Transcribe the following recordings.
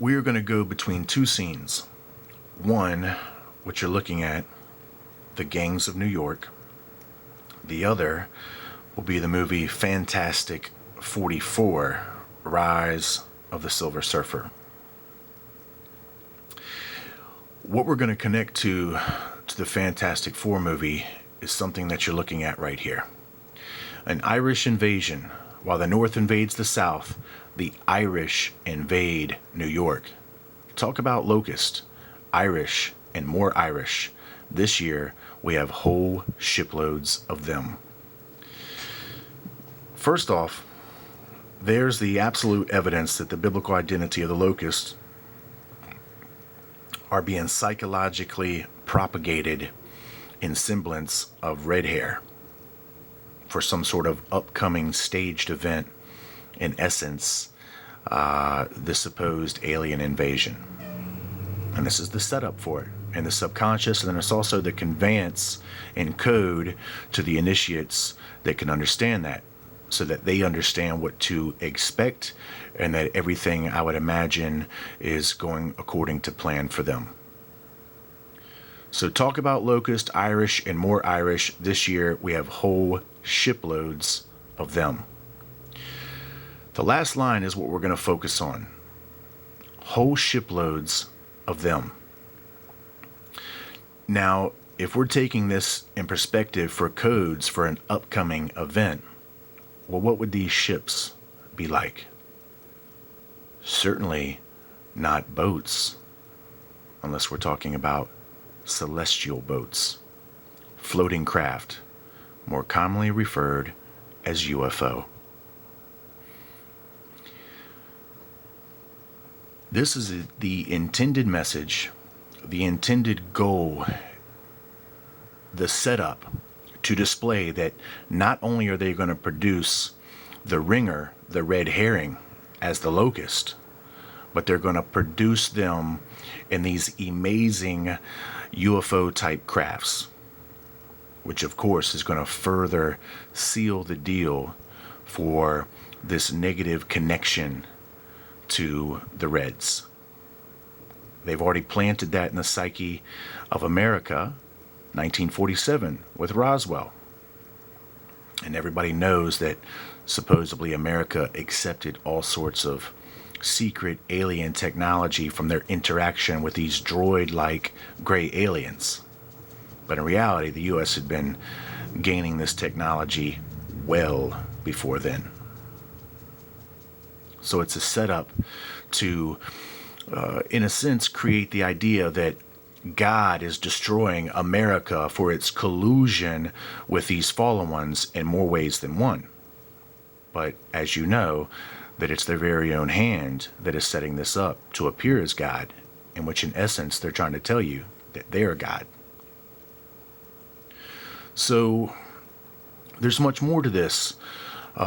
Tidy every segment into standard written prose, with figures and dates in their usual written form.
we're going to go between two scenes. One, which you're looking at, the gangs of New York. The other will be the movie Fantastic 44, Rise of the Silver Surfer. What we're going to connect to the Fantastic Four movie is something that you're looking at right here. An Irish invasion. While the North invades the South, the Irish invade New York. Talk about locust. Irish and more Irish. This year, we have whole shiploads of them. First off, there's the absolute evidence that the biblical identity of the locusts are being psychologically propagated in semblance of red hair for some sort of upcoming staged event, in essence, the supposed alien invasion. And this is the setup for it, and the subconscious, and then it's also the conveyance and code to the initiates that can understand that, so that they understand what to expect, and that everything, I would imagine, is going according to plan for them. So talk about locust, Irish, and more Irish. This year, we have whole shiploads of them. The last line is what we're going to focus on. Whole shiploads of them. Now, if we're taking this in perspective for codes for an upcoming event, well, what would these ships be like? Certainly not boats, unless we're talking about celestial boats, floating craft, more commonly referred as UFO. This is the intended message, the intended goal, the setup to display that not only are they going to produce the ringer, the red herring, as the locust, but they're going to produce them in these amazing UFO type crafts, which of course is going to further seal the deal for this negative connection to the Reds. They've already planted that in the psyche of America, 1947 with Roswell. And everybody knows that supposedly America accepted all sorts of secret alien technology from their interaction with these droid-like gray aliens. But in reality, the U.S. had been gaining this technology well before then. So it's a setup to, in a sense, create the idea that God is destroying America for its collusion with these fallen ones in more ways than one. But as you know, that it's their very own hand that is setting this up to appear as God, in which in essence they're trying to tell you that they're God. So there's much more to this.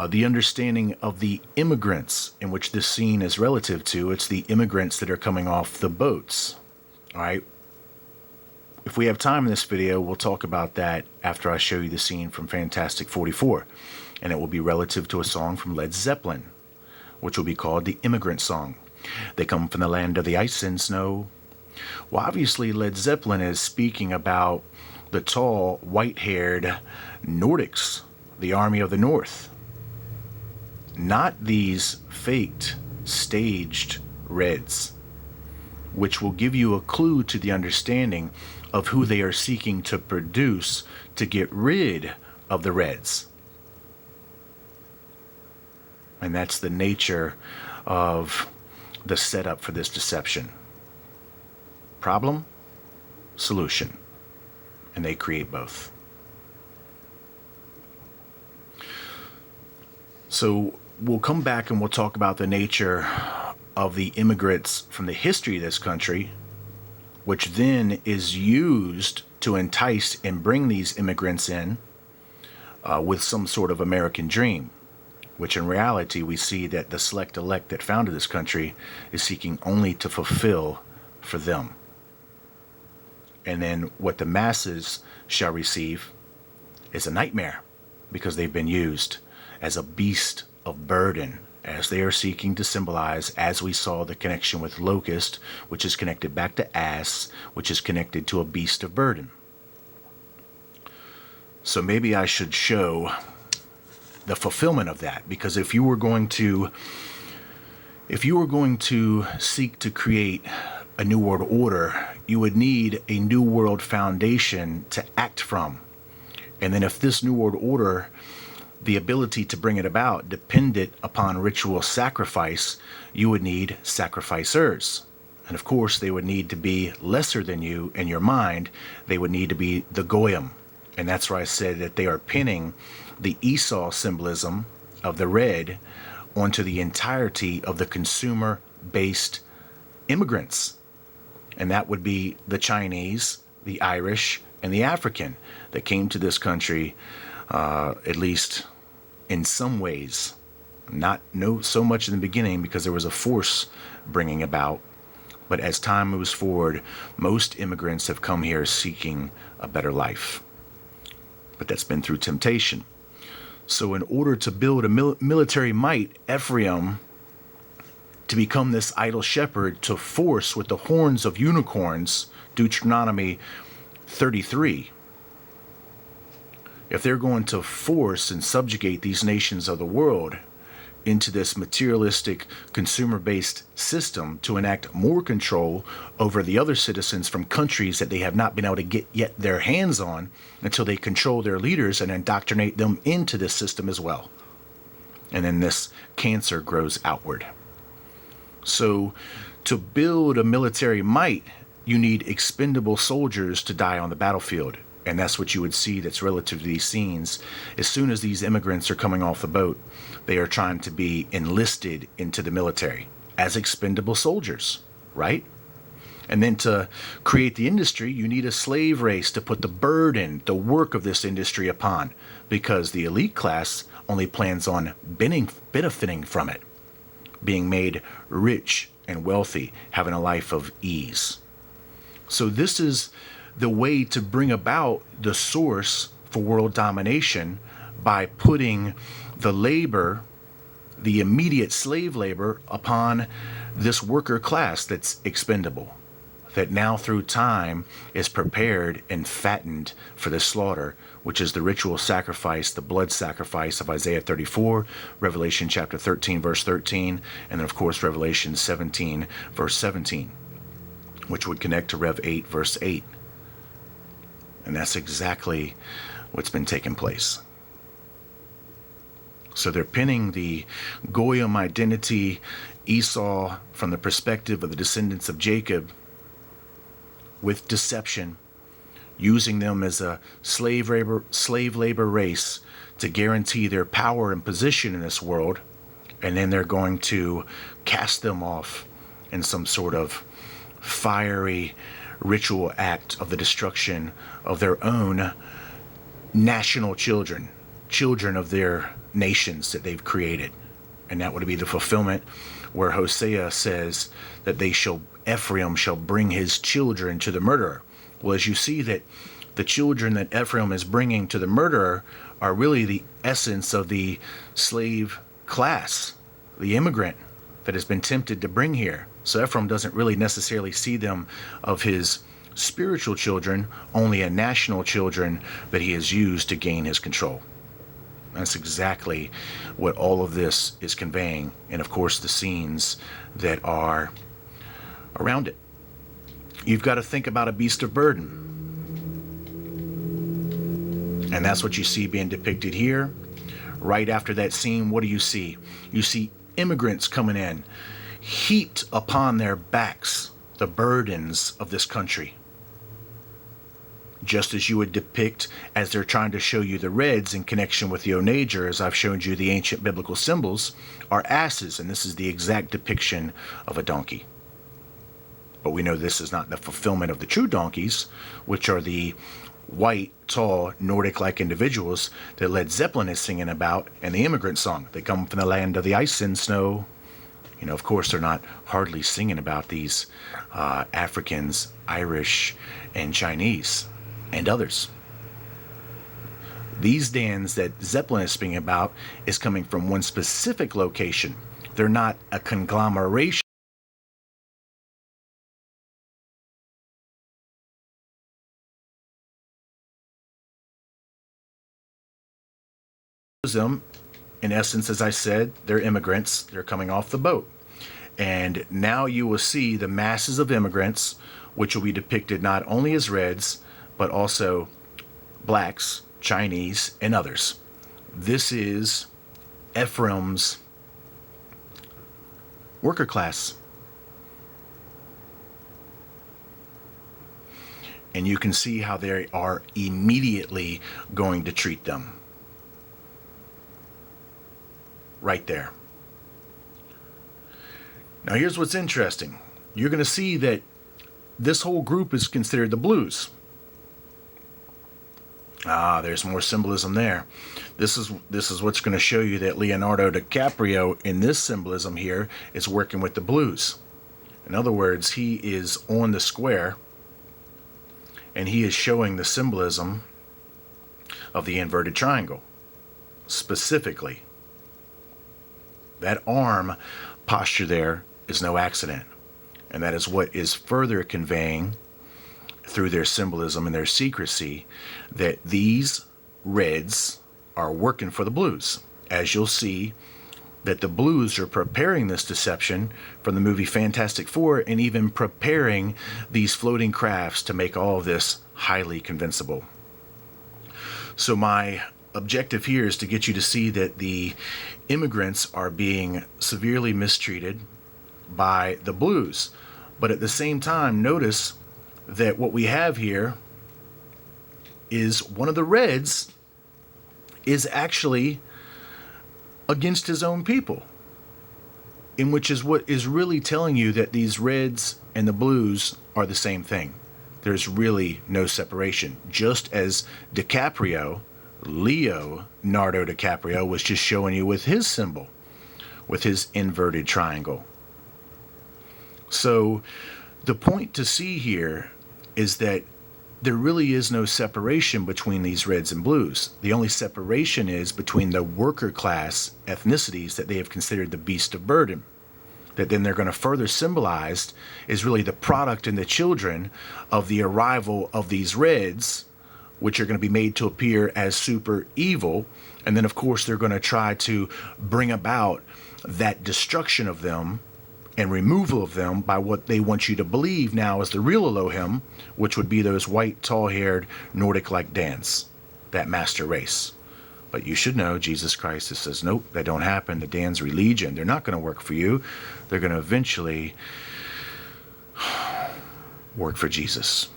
The understanding of the immigrants in which this scene is relative to, it's the immigrants that are coming off the boats. All right. If we have time in this video, we'll talk about that after I show you the scene from Fantastic 44. And it will be relative to a song from Led Zeppelin, which will be called the Immigrant Song. They come from the land of the ice and snow. Well, obviously Led Zeppelin is speaking about the tall, white-haired Nordics, the Army of the North. Not these faked, staged Reds, which will give you a clue to the understanding of who they are seeking to produce to get rid of the Reds. And that's the nature of the setup for this deception. Problem, solution. And they create both. So we'll come back and we'll talk about the nature of the immigrants from the history of this country, which then is used to entice and bring these immigrants in with some sort of American dream, which in reality we see that the select elect that founded this country is seeking only to fulfill for them. And then what the masses shall receive is a nightmare, because they've been used as a beast of burden as they are seeking to symbolize, as we saw the connection with locust, which is connected back to ass, which is connected to a beast of burden. So maybe I should show the fulfillment of that, because if you were going to seek to create a new world order, you would need a new world foundation to act from. And then if this new world order, the ability to bring it about, depended upon ritual sacrifice, you would need sacrificers. And of course, they would need to be lesser than you in your mind. They would need to be the goyim. And that's why I said that they are pinning the Esau symbolism of the red onto the entirety of the consumer-based immigrants. And that would be the Chinese, the Irish, and the African that came to this country, at least in some ways. Not so much in the beginning because there was a force bringing about. But as time moves forward, most immigrants have come here seeking a better life. But that's been through temptation. So in order to build a military might, Ephraim, to become this idol shepherd, to force with the horns of unicorns, Deuteronomy 33, if they're going to force and subjugate these nations of the world into this materialistic, consumer-based system to enact more control over the other citizens from countries that they have not been able to get yet their hands on until they control their leaders and indoctrinate them into this system as well. And then this cancer grows outward. So to build a military might, you need expendable soldiers to die on the battlefield. And that's what you would see that's relative to these scenes. As soon as these immigrants are coming off the boat, they are trying to be enlisted into the military as expendable soldiers, right? And then to create the industry, you need a slave race to put the burden, the work of this industry upon, because the elite class only plans on benefiting from it, being made rich and wealthy, having a life of ease. So this is the way to bring about the source for world domination, by putting the labor, the immediate slave labor, upon this worker class that's expendable, that now through time is prepared and fattened for the slaughter, which is the ritual sacrifice, the blood sacrifice of Isaiah 34, Revelation chapter 13, verse 13, and then of course Revelation 17, verse 17, which would connect to Rev 8, verse 8. And that's exactly what's been taking place. So they're pinning the Goyim identity, Esau, from the perspective of the descendants of Jacob, with deception, using them as a slave labor race to guarantee their power and position in this world. And then they're going to cast them off in some sort of fiery ritual act of the destruction of their own national children of their nations that they've created. And that would be the fulfillment where Hosea says that Ephraim shall bring his children to the murderer. Well, as you see that the children that Ephraim is bringing to the murderer are really the essence of the slave class, the immigrant that has been tempted to bring here. So Ephraim doesn't really necessarily see them of his spiritual children, only a national children that he has used to gain his control. That's exactly what all of this is conveying, and of course the scenes that are around it. You've got to think about a beast of burden. And that's what you see being depicted here. Right after that scene, what do you see? You see immigrants coming in, heaped upon their backs the burdens of this country. Just as you would depict as they're trying to show you the reds in connection with the onager, as I've shown you the ancient biblical symbols, are asses, and this is the exact depiction of a donkey. But we know this is not the fulfillment of the true donkeys, which are the white, tall, Nordic-like individuals that Led Zeppelin is singing about in the Immigrant song. They come from the land of the ice and snow. You know, of course, they're not hardly singing about these Africans, Irish, and Chinese, and others. These Dans that Zeppelin is speaking about is coming from one specific location, They're not a conglomeration them. In essence, as I said, they're immigrants. They're coming off the boat. And now you will see the masses of immigrants, which will be depicted not only as reds, but also blacks, Chinese, and others. This is Ephraim's worker class. And you can see how they are immediately going to treat them. Right there. Now here's what's interesting. You're going to see that this whole group is considered the blues. Ah, there's more symbolism there. This is what's going to show you that Leonardo DiCaprio in this symbolism here is working with the blues. In other words, he is on the square and he is showing the symbolism of the inverted triangle. Specifically, that arm posture there is no accident. And that is what is further conveying through their symbolism and their secrecy that these reds are working for the blues. As you'll see that the blues are preparing this deception from the movie Fantastic Four and even preparing these floating crafts to make all of this highly convincible. So my objective here is to get you to see that the immigrants are being severely mistreated by the blues. But at the same time, notice that what we have here is one of the reds is actually against his own people, in which is what is really telling you that these reds and the blues are the same thing. There's really no separation. Just as Leonardo DiCaprio was just showing you with his symbol, with his inverted triangle. So the point to see here is that there really is no separation between these reds and blues. The only separation is between the worker class ethnicities that they have considered the beast of burden, that then they're going to further symbolize is really the product and the children of the arrival of these reds, which are going to be made to appear as super evil. And then, of course, they're going to try to bring about that destruction of them and removal of them by what they want you to believe now is the real Elohim, which would be those white, tall-haired, Nordic-like Dans, that master race. But you should know, Jesus Christ says, nope, that don't happen. The Dans are legion. They're not going to work for you. They're going to eventually work for Jesus.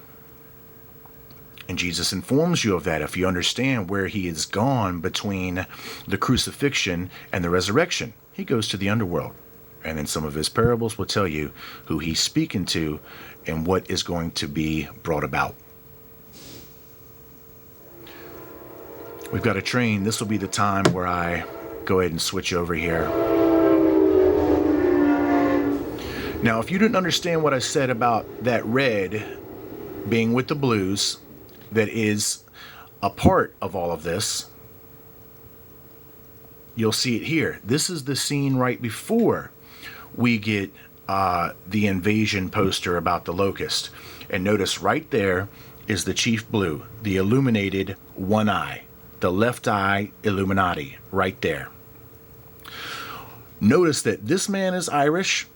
And Jesus informs you of that if you understand where he is gone between the crucifixion and the resurrection. He goes to the underworld. And in some of his parables will tell you who he's speaking to and what is going to be brought about. We've got a train. This will be the time where I go ahead and switch over here. Now, if you didn't understand what I said about that red being with the blues, that is a part of all of this, you'll see it here. This is the scene right before we get the invasion poster about the locust. And notice right there is the chief blue, the illuminated one eye, the left eye Illuminati right there. Notice that this man is Irish,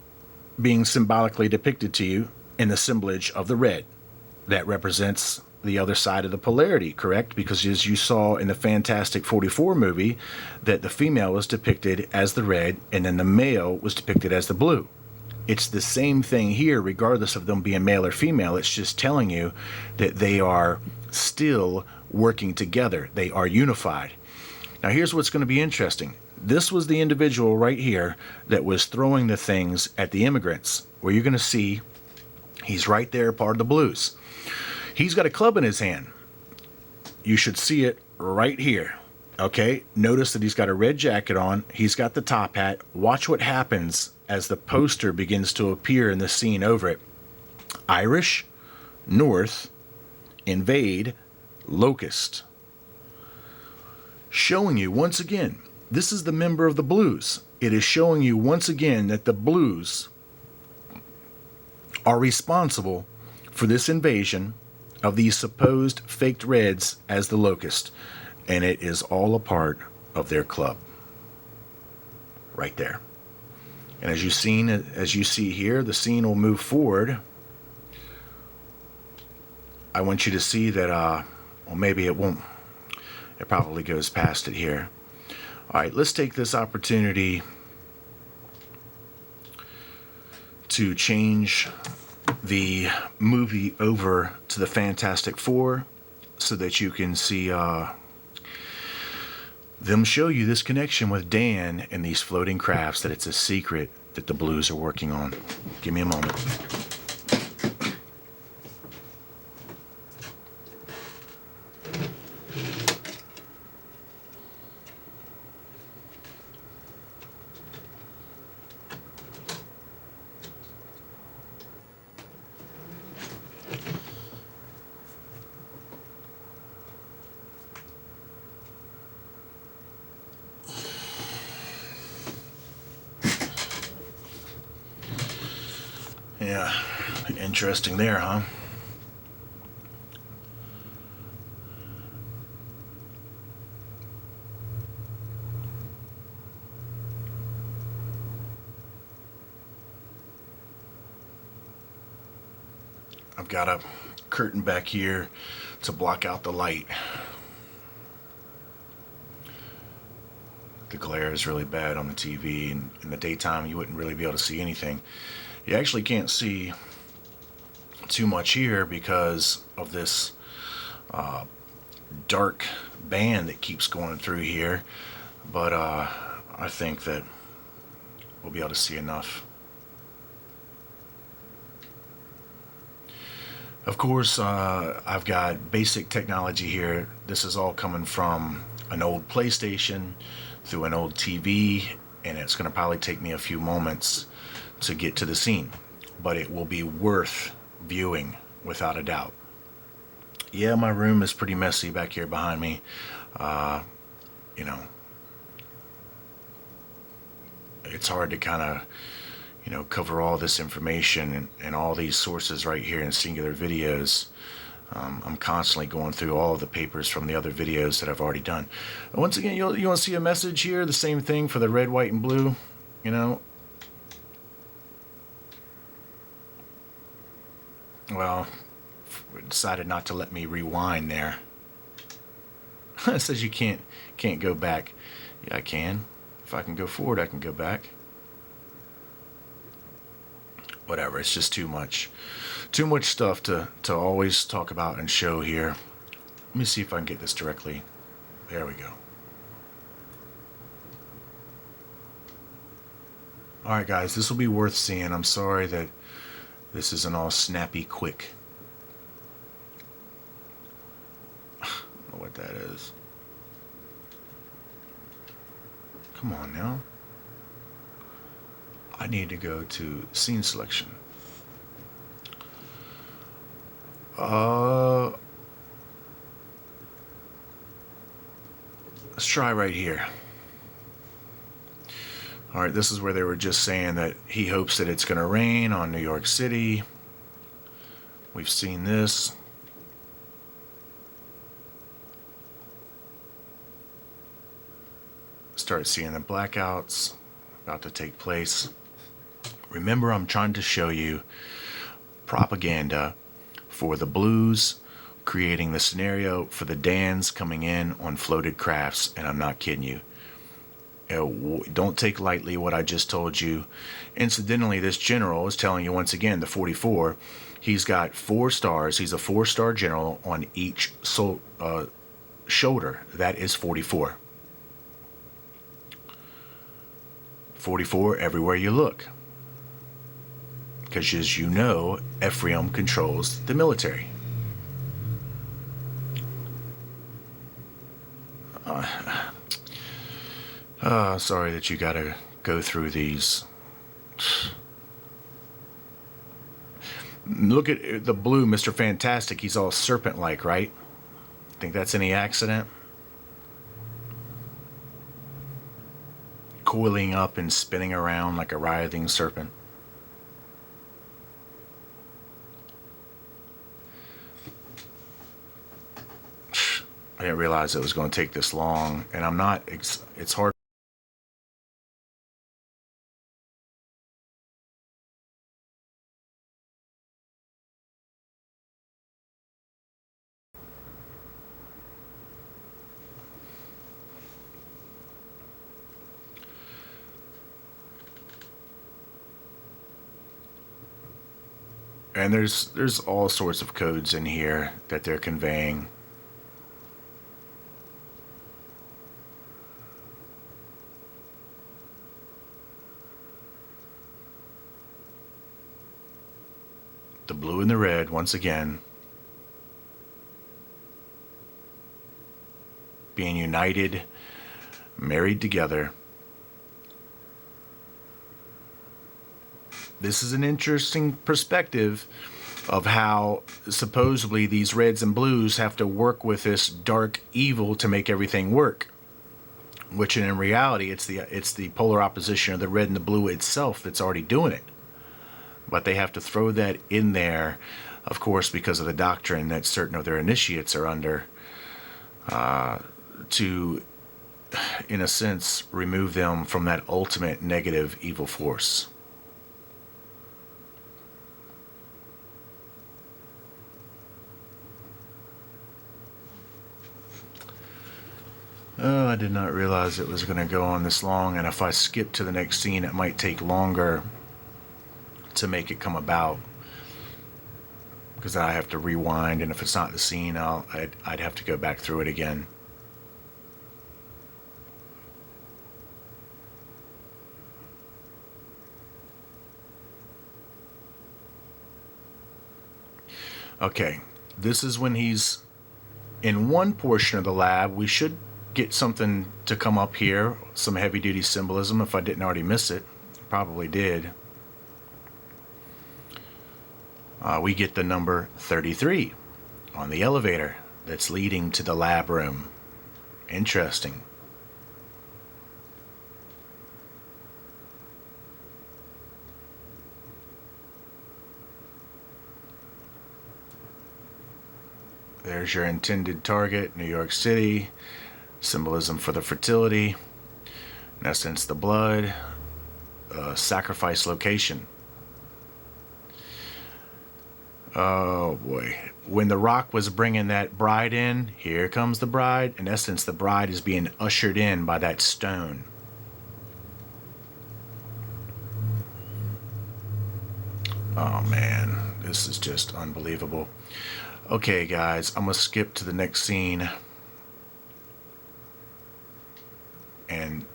being symbolically depicted to you in the assemblage of the red. That represents the other side of the polarity, correct? Because as you saw in the Fantastic 44 movie, that the female was depicted as the red and then the male was depicted as the blue. It's the same thing here, regardless of them being male or female. It's just telling you that they are still working together. They are unified. Now here's what's going to be interesting. This was the individual right here that was throwing the things at the immigrants, where you're going to see he's right there, part of the blues. He's got a club in his hand. You should see it right here. Okay, notice that he's got a red jacket on. He's got the top hat. Watch what happens as the poster begins to appear in the scene over it. Irish, North, invade, locust. Showing you once again This is the member of the Blues. It is showing you once again that the Blues are responsible for this invasion of these supposed faked Reds as the Locust. And it is all a part of their club. Right there. And as you see here, the scene will move forward. I want you to see that, well, maybe it won't. It probably goes past it here. All right, let's take this opportunity to change the movie over to the Fantastic Four so that you can see them show you this connection with Dan and these floating crafts, that it's a secret that the Blues are working on. Give me a moment. Yeah, interesting there, huh? I've got a curtain back here to block out the light. The glare is really bad on the TV, and in the daytime you wouldn't really be able to see anything. You actually can't see too much here because of this dark band that keeps going through here, but I think that we'll be able to see enough. Of course, I've got basic technology here. This is all coming from an old PlayStation through an old TV, and it's going to probably take me a few moments to get to the scene, but it will be worth viewing without a doubt. Yeah, my room is pretty messy back here behind me. You know, it's hard to kind of, cover all this information and all these sources right here in singular videos. I'm constantly going through all of the papers from the other videos that I've already done. Once again, you want to see a message here, the same thing for the red, white, and blue, Well, decided not to let me rewind there. It says you can't go back. Yeah, I can. If I can go forward, I can go back. Whatever, it's just too much stuff to always talk about and show here. Let me see if I can get this directly. There we go. Alright guys, this will be worth seeing. I'm sorry that this isn't all snappy quick. I don't know what that is. Come on now. I need to go to scene selection. Let's try right here. Alright, this is where they were just saying that he hopes that it's going to rain on New York City. We've seen this. Start seeing the blackouts about to take place. Remember, I'm trying to show you propaganda for the Blues, creating the scenario for the Dans coming in on floated crafts, and I'm not kidding you. Don't take lightly what I just told you. Incidentally, this general is telling you once again, the 44, he's got 4 stars. He's a 4-star general on each shoulder. That is 44. 44 everywhere you look. Because as you know, Ephraim controls the military. Sorry that you gotta go through these. Look at the blue, Mr. Fantastic. He's all serpent-like, right? Think that's any accident? coiling up and spinning around like a writhing serpent. I didn't realize it was going to take this long, and I'm not, it's hard. And there's all sorts of codes in here that they're conveying. The blue and the red, once again, being united, married together. This is an interesting perspective of how supposedly these reds and blues have to work with this dark evil to make everything work, which in reality it's the polar opposition of the red and the blue itself that's already doing it. But they have to throw that in there, of course, because of the doctrine that certain of their initiates are under, to, in a sense, remove them from that ultimate negative evil force. Oh, I did not realize it was going to go on this long, and if I skip to the next scene, it might take longer to make it come about, because I have to rewind, and if it's not the scene, I'd have to go back through it again. Okay, this is when he's in one portion of the lab. We should get something to come up here, some heavy-duty symbolism, if I didn't already miss it. Probably did. We get the number 33 on the elevator that's leading to the lab room. Interesting. There's your intended target, New York City. Symbolism for the fertility. In essence, the blood. Sacrifice location. Oh boy. When the Rock was bringing that bride in, here comes the bride. In essence, the bride is being ushered in by that stone. Oh man, this is just unbelievable. Okay guys, I'm gonna skip to the next scene and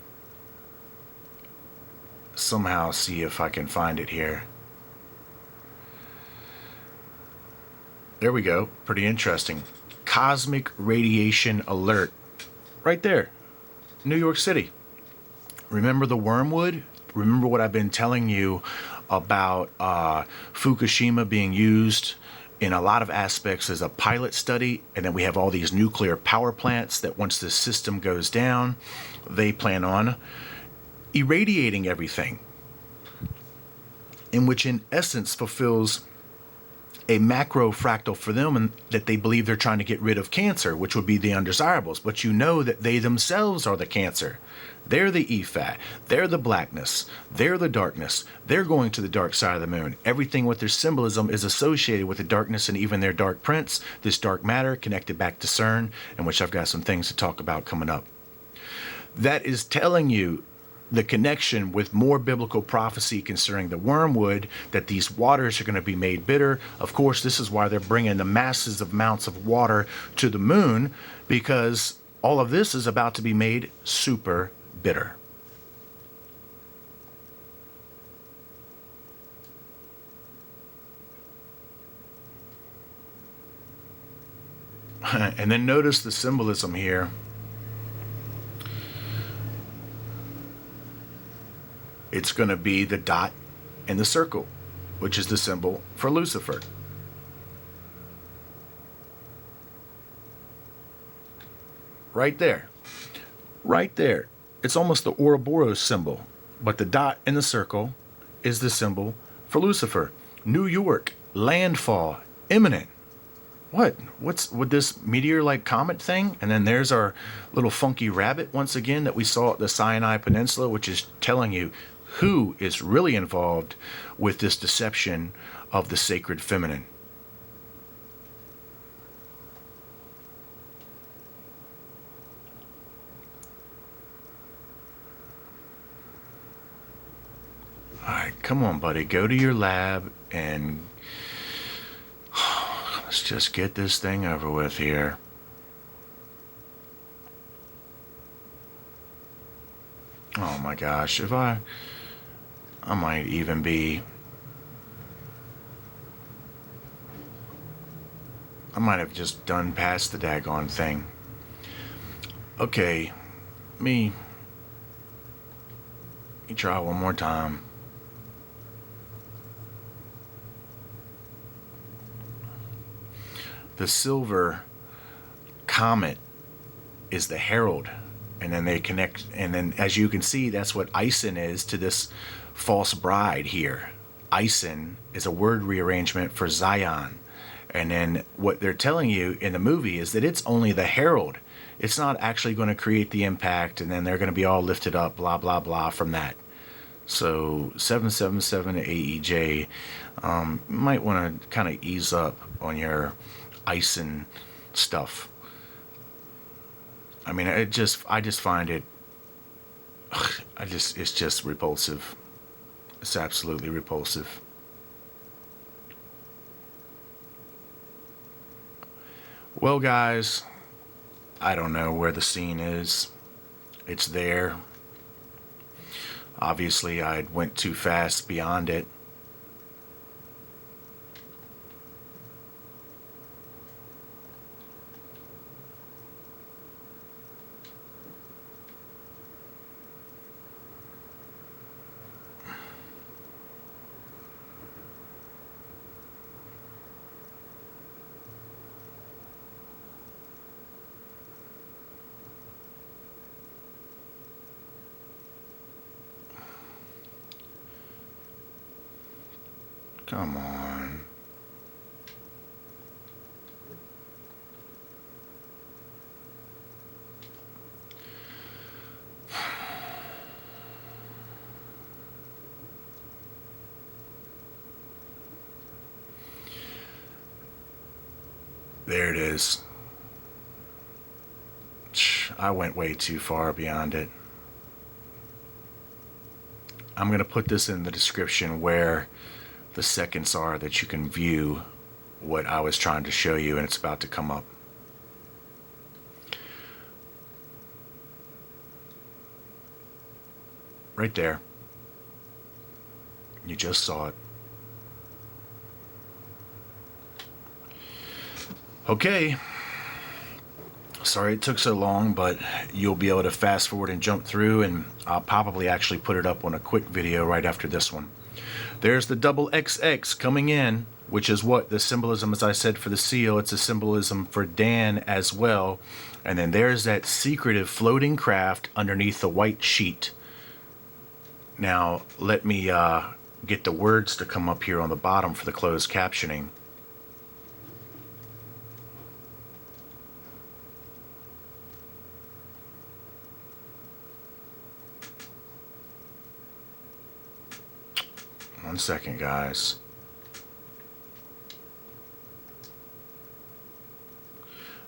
somehow see if I can find it here. There we go. Pretty interesting. Cosmic radiation alert. Right there. New York City. Remember the wormwood? Remember what I've been telling you about Fukushima being used in a lot of aspects as a pilot study, and then we have all these nuclear power plants that once the system goes down, they plan on irradiating everything, in which in essence fulfills a macro fractal for them, and that they believe they're trying to get rid of cancer, which would be the undesirables. But you know that they themselves are the cancer. They're the EFAT. They're the blackness. They're the darkness. They're going to the dark side of the moon. Everything with their symbolism is associated with the darkness, and even their dark prince, this dark matter connected back to CERN, in which I've got some things to talk about coming up. That is telling you the connection with more biblical prophecy concerning the wormwood, that these waters are going to be made bitter. Of course, this is why they're bringing the masses of amounts of water to the moon, because all of this is about to be made super bitter. And then notice the symbolism here. It's going to be the dot and the circle, which is the symbol for Lucifer. Right there. Right there. It's almost the Ouroboros symbol, but the dot in the circle is the symbol for Lucifer. New York, landfall, imminent. What's with this meteor-like comet thing? And then there's our little funky rabbit once again that we saw at the Sinai Peninsula, which is telling you who is really involved with this deception of the sacred feminine. All right, come on, buddy. Go to your lab and let's just get this thing over with here. Oh my gosh, if I might even be, I might have just done past the daggone thing. Okay, me try one more time. The silver comet is the herald, and then they connect, and then as you can see, that's what Ison is to this false bride here. Ison is a word rearrangement for Zion, and then what they're telling you in the movie is that it's only the herald. It's not actually going to create the impact, and then they're going to be all lifted up, blah blah blah, from that. So 777 AEJ, might want to kind of ease up on your Ison stuff. I mean, I just find it, it's just repulsive. It's absolutely repulsive. Well, guys, I don't know where the scene is. It's there. Obviously, I went too fast beyond it. Come on. There it is. I went way too far beyond it. I'm going to put this in the description where the seconds are that you can view what I was trying to show you, and it's about to come up. Right there. You just saw it. Okay. Sorry it took so long, but you'll be able to fast forward and jump through, and I'll probably actually put it up on a quick video right after this one. There's the double XX coming in, which is what the symbolism, as I said, for the seal. It's a symbolism for Dan as well. And then there's that secretive floating craft underneath the white sheet. Now, let me get the words to come up here on the bottom for the closed captioning. One second, guys.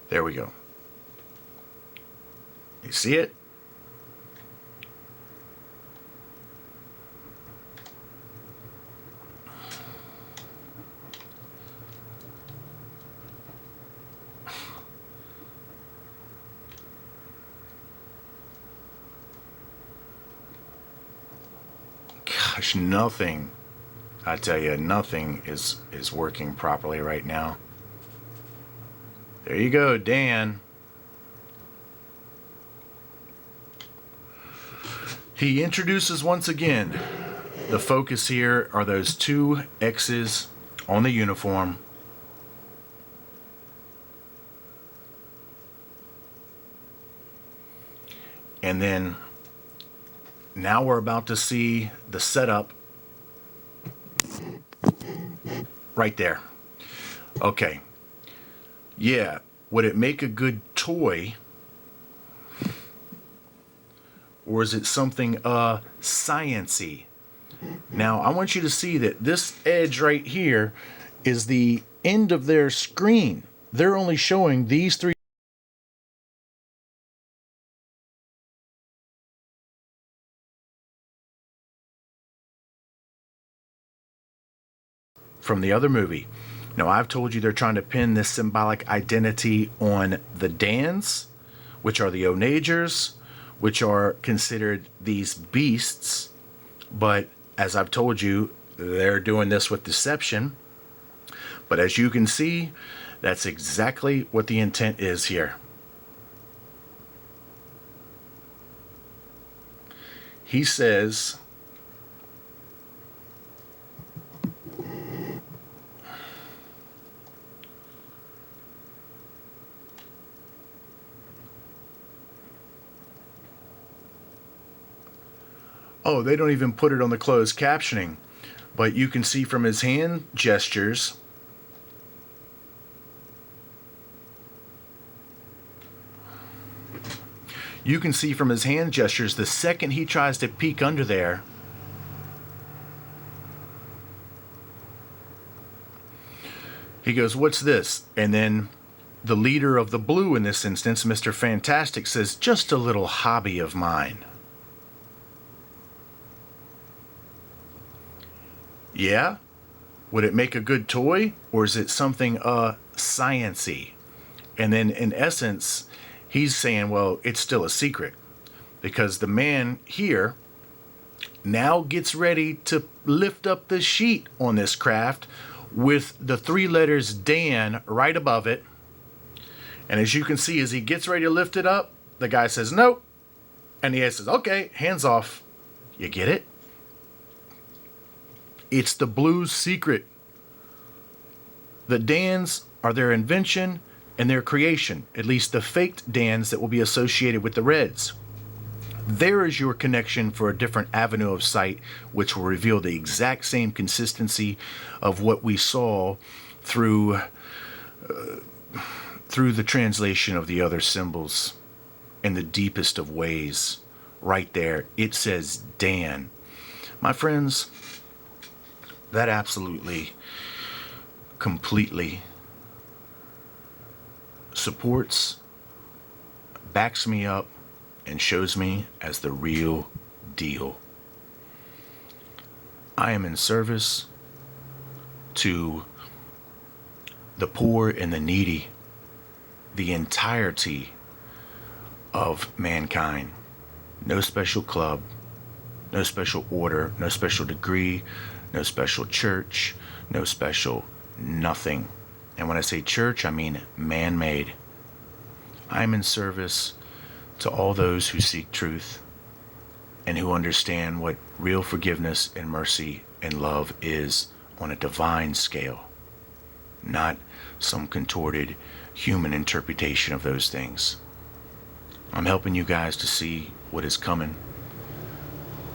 There we go. You see it? Gosh, nothing. I tell you, nothing is working properly right now. There you go, Dan. He introduces once again, the focus here are those two X's on the uniform. And then Now we're about to see the setup right there. Okay. Yeah. Would it make a good toy? Or is it something science-y? Now, I want you to see that this edge right here is the end of their screen. They're only showing these three from the other movie. Now, I've told you they're trying to pin this symbolic identity on the Dans, which are the Onagers, which are considered these beasts. But as I've told you, they're doing this with deception. But as you can see, that's exactly what the intent is here. He says, oh, they don't even put it on the closed captioning, but you can see from his hand gestures the second he tries to peek under there, he goes, "What's this?" And then the leader of the Blue in this instance, Mr. Fantastic, says, "Just a little hobby of mine." Yeah? Would it make a good toy? Or is it something science-y? And then in essence, he's saying, well, it's still a secret. Because the man here now gets ready to lift up the sheet on this craft with the three letters Dan right above it. And as you can see, as he gets ready to lift it up, the guy says, nope. And he says, okay, hands off. You get it? It's the Blues' secret. The Dans are their invention and their creation, at least the faked Dans that will be associated with the Reds. There is your connection for a different avenue of sight, which will reveal the exact same consistency of what we saw through the translation of the other symbols in the deepest of ways. Right there, it says Dan. My friends, that absolutely, completely supports, backs me up, and shows me as the real deal. I am in service to the poor and the needy, the entirety of mankind. No special club, no special order, no special degree, no special church, no special nothing. And when I say church, I mean man-made. I'm in service to all those who seek truth and who understand what real forgiveness and mercy and love is on a divine scale, not some contorted human interpretation of those things. I'm helping you guys to see what is coming,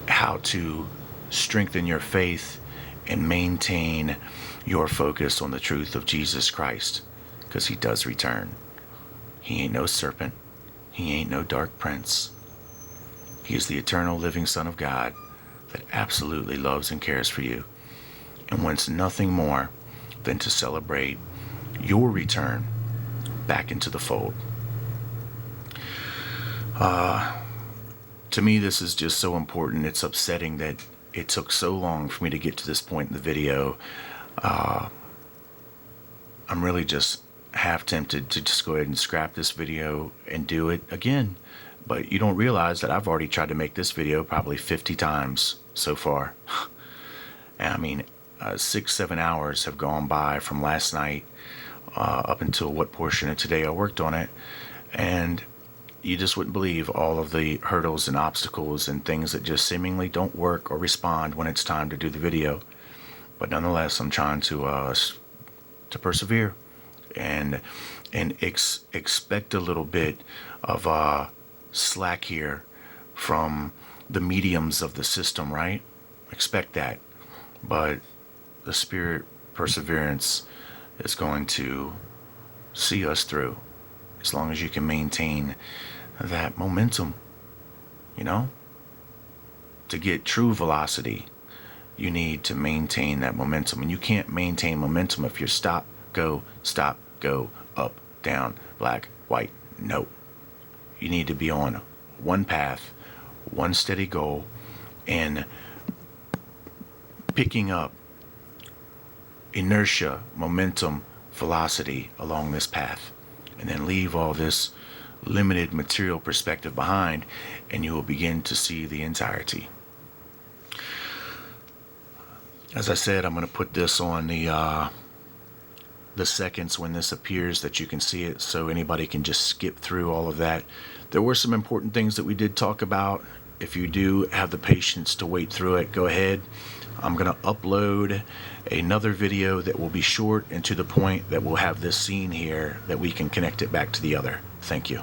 how to strengthen your faith and maintain your focus on the truth of Jesus Christ, because he does return. He ain't no serpent. He ain't no dark prince. He is the eternal living Son of God that absolutely loves and cares for you and wants nothing more than to celebrate your return back into the fold. To me, this is just so important. It's upsetting that it took so long for me to get to this point in the video. I'm really just half tempted to just go ahead and scrap this video and do it again. But you don't realize that I've already tried to make this video probably 50 times so far. I mean, 6-7 hours have gone by from last night up until what portion of today I worked on it. And you just wouldn't believe all of the hurdles and obstacles and things that just seemingly don't work or respond when it's time to do the video. But nonetheless, I'm trying to persevere and expect a little bit of slack here from the mediums of the system, right? Expect that. But the spirit perseverance is going to see us through as long as you can maintain that momentum. You know, to get true velocity, you need to maintain that momentum. And you can't maintain momentum if you're stop, go, up, down, black, white. No. You need to be on one path, one steady goal, and picking up inertia, momentum, velocity along this path. And then leave all this limited material perspective behind, and you will begin to see the entirety. As I said, I'm going to put this on the seconds when this appears that you can see it, so anybody can just skip through all of that. There were some important things that we did talk about. If you do have the patience to wait through it, go ahead. I'm going to upload another video that will be short and to the point, that will have this scene here that we can connect it back to the other. Thank you.